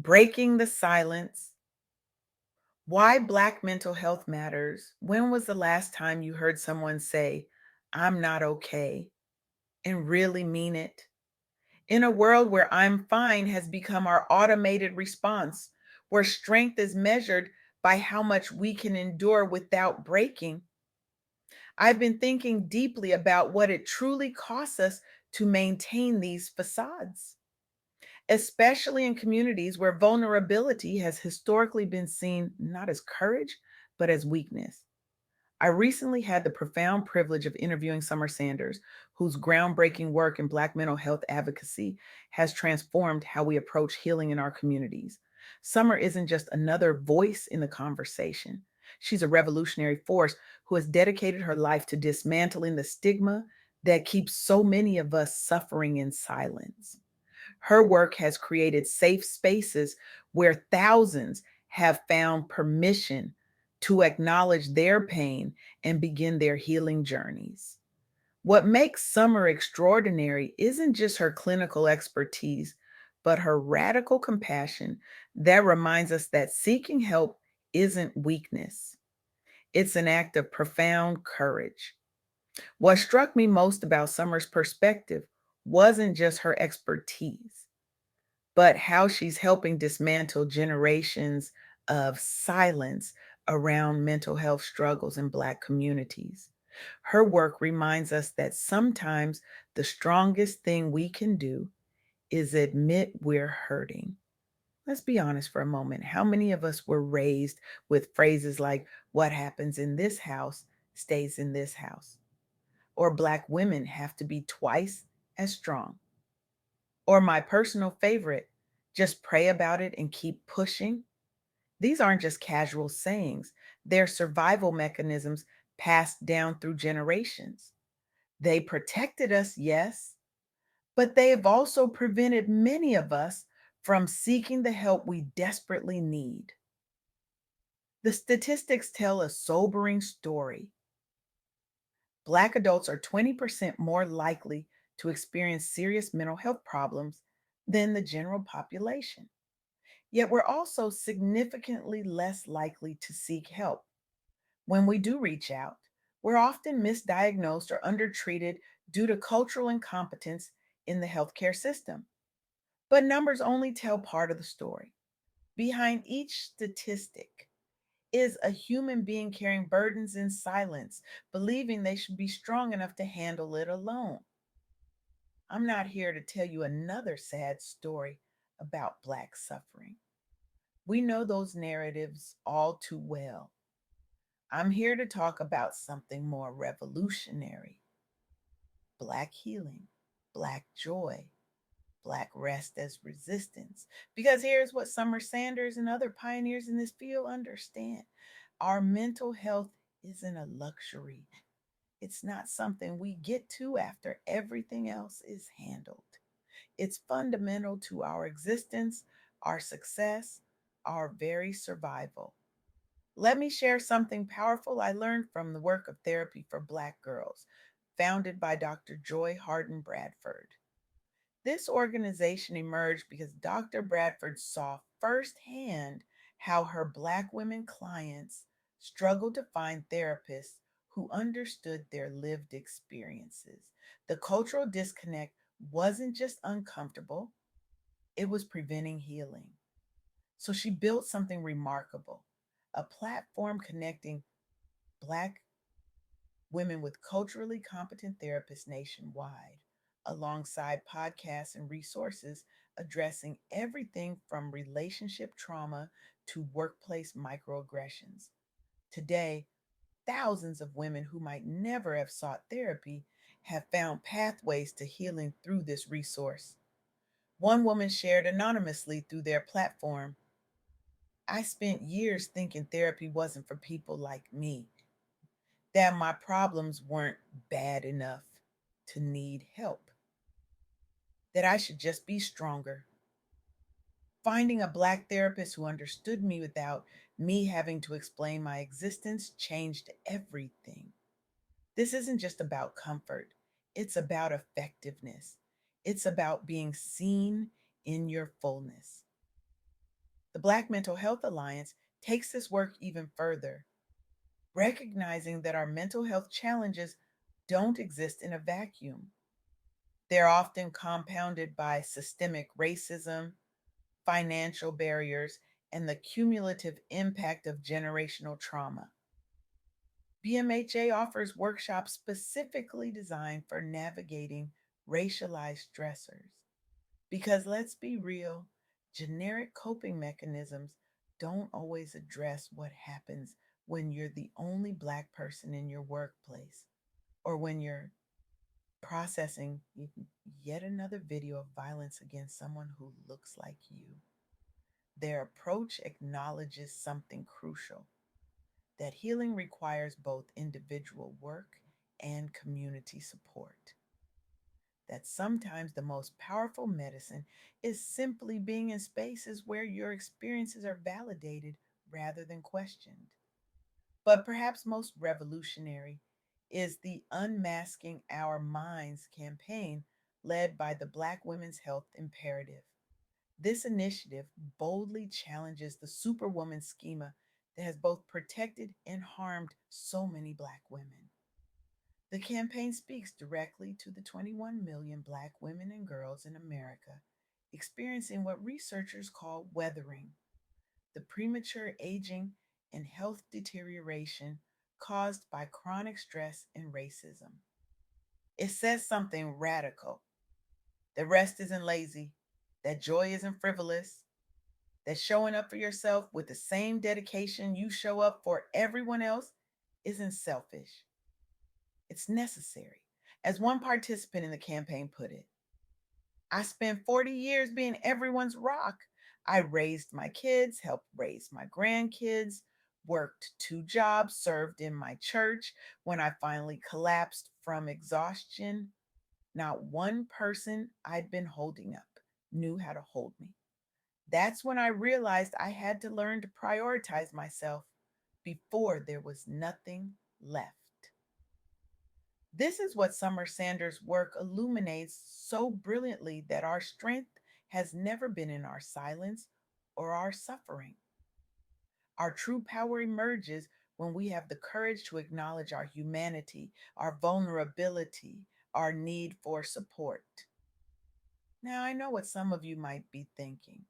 Breaking the silence. Why Black mental health matters. When was the last time you heard someone say, I'm not okay, and really mean it? In a world where I'm fine has become our automated response, where strength is measured by how much we can endure without breaking, I've been thinking deeply about what it truly costs us to maintain these facades, especially in communities where vulnerability has historically been seen not as courage, but as weakness. I recently had the profound privilege of interviewing Summer Sanders, whose groundbreaking work in Black mental health advocacy has transformed how we approach healing in our communities. Summer isn't just another voice in the conversation. She's a revolutionary force who has dedicated her life to dismantling the stigma that keeps so many of us suffering in silence. Her work has created safe spaces where thousands have found permission to acknowledge their pain and begin their healing journeys. What makes Summer extraordinary isn't just her clinical expertise, but her radical compassion that reminds us that seeking help isn't weakness, it's an act of profound courage. What struck me most about Summer's perspective wasn't just her expertise, but how she's helping dismantle generations of silence around mental health struggles in Black communities. Her work reminds us that sometimes the strongest thing we can do is admit we're hurting. Let's be honest for a moment. How many of us were raised with phrases like, what happens in this house stays in this house? Or Black women have to be twice as strong. Or my personal favorite, just pray about it and keep pushing. These aren't just casual sayings, they're survival mechanisms passed down through generations. They protected us, yes, but they have also prevented many of us from seeking the help we desperately need. The statistics tell a sobering story. Black adults are 20% more likely to experience serious mental health problems than the general population. Yet we're also significantly less likely to seek help. When we do reach out, we're often misdiagnosed or undertreated due to cultural incompetence in the healthcare system. But numbers only tell part of the story. Behind each statistic is a human being carrying burdens in silence, believing they should be strong enough to handle it alone. I'm not here to tell you another sad story about Black suffering. We know those narratives all too well. I'm here to talk about something more revolutionary: Black healing, Black joy, Black rest as resistance. Because here's what Summer Sanders and other pioneers in this field understand: our mental health isn't a luxury, it's not something we get to after everything else is handled. It's fundamental to our existence, our success, our very survival. Let me share something powerful I learned from the work of Therapy for Black Girls, founded by Dr. Joy Harden Bradford. This organization emerged because Dr. Bradford saw firsthand how her Black women clients struggled to find therapists who understood their lived experiences. The cultural disconnect wasn't just uncomfortable, it was preventing healing. So she built something remarkable: a platform connecting Black women with culturally competent therapists nationwide, alongside podcasts and resources addressing everything from relationship trauma to workplace microaggressions. Today, thousands of women who might never have sought therapy have found pathways to healing through this resource. One woman shared anonymously through their platform, I spent years thinking therapy wasn't for people like me, that my problems weren't bad enough to need help, that I should just be stronger. Finding a Black therapist who understood me without me having to explain my existence changed everything. This isn't just about comfort, it's about effectiveness. It's about being seen in your fullness. The Black Mental Health Alliance takes this work even further, recognizing that our mental health challenges don't exist in a vacuum. They're often compounded by systemic racism, financial barriers, and the cumulative impact of generational trauma. BMHA offers workshops specifically designed for navigating racialized stressors. Because let's be real, generic coping mechanisms don't always address what happens when you're the only Black person in your workplace or when you're processing yet another video of violence against someone who looks like you. Their approach acknowledges something crucial, that healing requires both individual work and community support. That sometimes the most powerful medicine is simply being in spaces where your experiences are validated rather than questioned. But perhaps most revolutionary is the Unmasking Our Minds campaign led by the Black Women's Health Imperative. This initiative boldly challenges the superwoman schema that has both protected and harmed so many Black women. The campaign speaks directly to the 21 million Black women and girls in America experiencing what researchers call weathering, the premature aging and health deterioration caused by chronic stress and racism. It says something radical, that rest isn't lazy, that joy isn't frivolous, that showing up for yourself with the same dedication you show up for everyone else isn't selfish. It's necessary. As one participant in the campaign put it, I spent 40 years being everyone's rock. I raised my kids, helped raise my grandkids, worked 2 jobs, served in my church. When I finally collapsed from exhaustion, not one person I'd been holding up knew how to hold me. That's when I realized I had to learn to prioritize myself before there was nothing left. This is what Summer Sanders' work illuminates so brilliantly, that our strength has never been in our silence or our suffering. Our true power emerges when we have the courage to acknowledge our humanity, our vulnerability, our need for support. Now, I know what some of you might be thinking.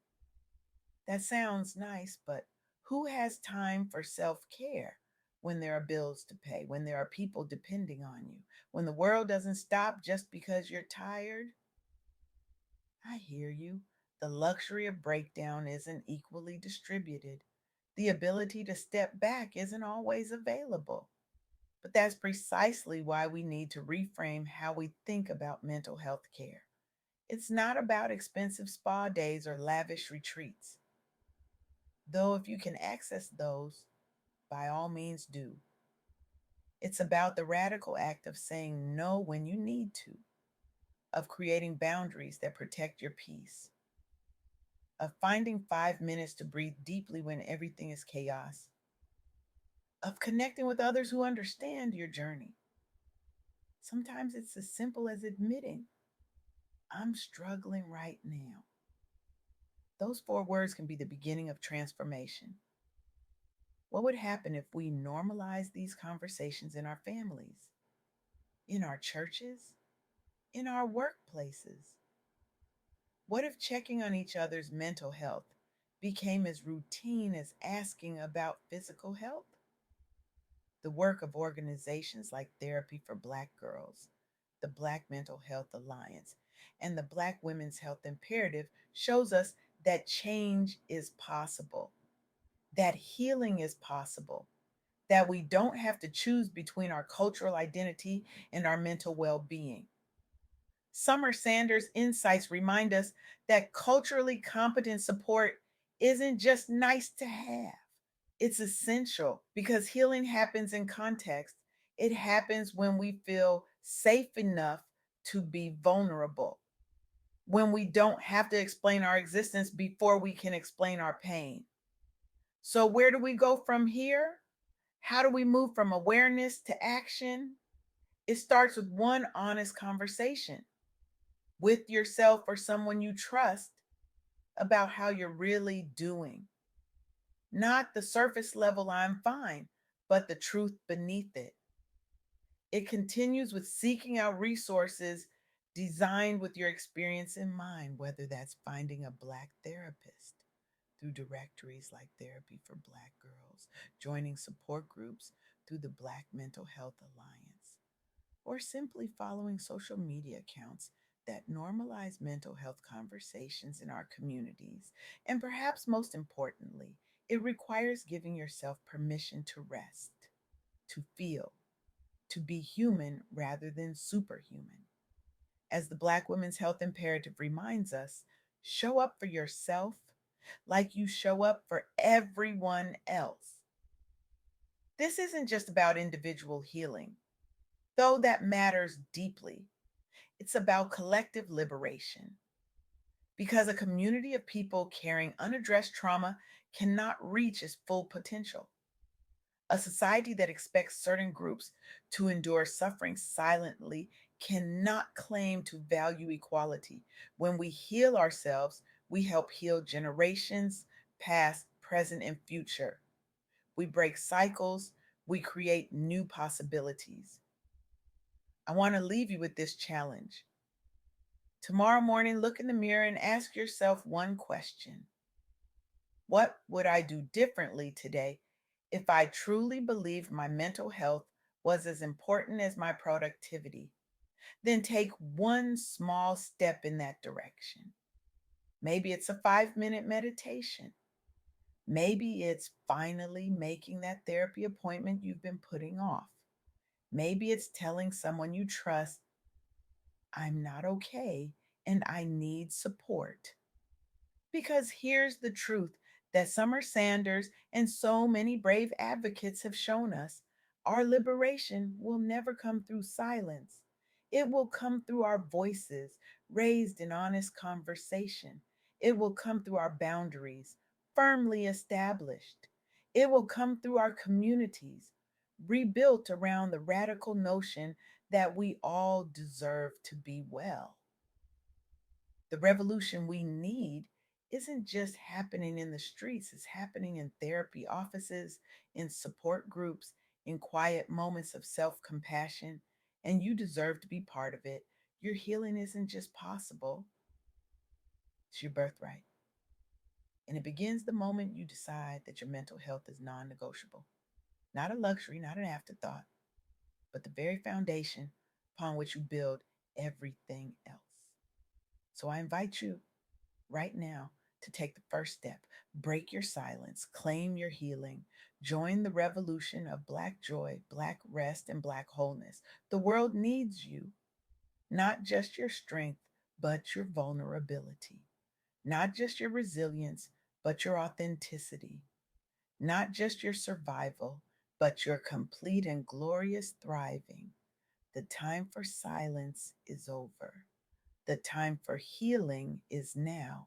That sounds nice, but who has time for self care when there are bills to pay, when there are people depending on you, when the world doesn't stop just because you're tired? I hear you. The luxury of breakdown isn't equally distributed. The ability to step back isn't always available. But that's precisely why we need to reframe how we think about mental health care. It's not about expensive spa days or lavish retreats, though if you can access those, by all means do. It's about the radical act of saying no when you need to, of creating boundaries that protect your peace, of finding 5 minutes to breathe deeply when everything is chaos, of connecting with others who understand your journey. Sometimes it's as simple as admitting, I'm struggling right now. Those 4 words can be the beginning of transformation. What would happen if we normalize these conversations in our families, in our churches, in our workplaces? What if checking on each other's mental health became as routine as asking about physical health? The work of organizations like Therapy for Black Girls, the Black Mental Health Alliance, and the Black Women's Health Imperative shows us that change is possible, that healing is possible, that we don't have to choose between our cultural identity and our mental well being. Summer Sanders' insights remind us that culturally competent support isn't just nice to have, it's essential, because healing happens in context. It happens when we feel safe enough to be vulnerable, when we don't have to explain our existence before we can explain our pain. So, where do we go from here? How do we move from awareness to action? It starts with one honest conversation with yourself or someone you trust about how you're really doing. Not the surface level I'm fine, but the truth beneath it. It continues with seeking out resources designed with your experience in mind, whether that's finding a Black therapist through directories like Therapy for Black Girls, joining support groups through the Black Mental Health Alliance, or simply following social media accounts that normalize mental health conversations in our communities. And perhaps most importantly, it requires giving yourself permission to rest, to feel, to be human rather than superhuman. As the Black Women's Health Imperative reminds us, show up for yourself like you show up for everyone else. This isn't just about individual healing, though that matters deeply. It's about collective liberation because a community of people carrying unaddressed trauma cannot reach its full potential. A society that expects certain groups to endure suffering silently cannot claim to value equality. When we heal ourselves, we help heal generations, past, present, and future. We break cycles, we create new possibilities. I want to leave you with this challenge. Tomorrow morning, look in the mirror and ask yourself one question: what would I do differently today if I truly believed my mental health was as important as my productivity? Then take one small step in that direction. Maybe it's a 5-minute meditation. Maybe it's finally making that therapy appointment you've been putting off. Maybe it's telling someone you trust, I'm not okay and I need support. Because here's the truth that Summer Sanders and so many brave advocates have shown us: our liberation will never come through silence. It will come through our voices, raised in honest conversation. It will come through our boundaries, firmly established. It will come through our communities, rebuilt around the radical notion that we all deserve to be well. The revolution we need isn't just happening in the streets, it's happening in therapy offices, in support groups, in quiet moments of self compassion. And you deserve to be part of it. Your healing isn't just possible, it's your birthright. And it begins the moment you decide that your mental health is non negotiable. Not a luxury, not an afterthought, but the very foundation upon which you build everything else. So I invite you right now to take the first step. Break your silence, claim your healing, join the revolution of Black joy, Black rest, and Black wholeness. The world needs you, not just your strength, but your vulnerability, not just your resilience, but your authenticity, not just your survival, but your complete and glorious thriving. The time for silence is over. The time for healing is now.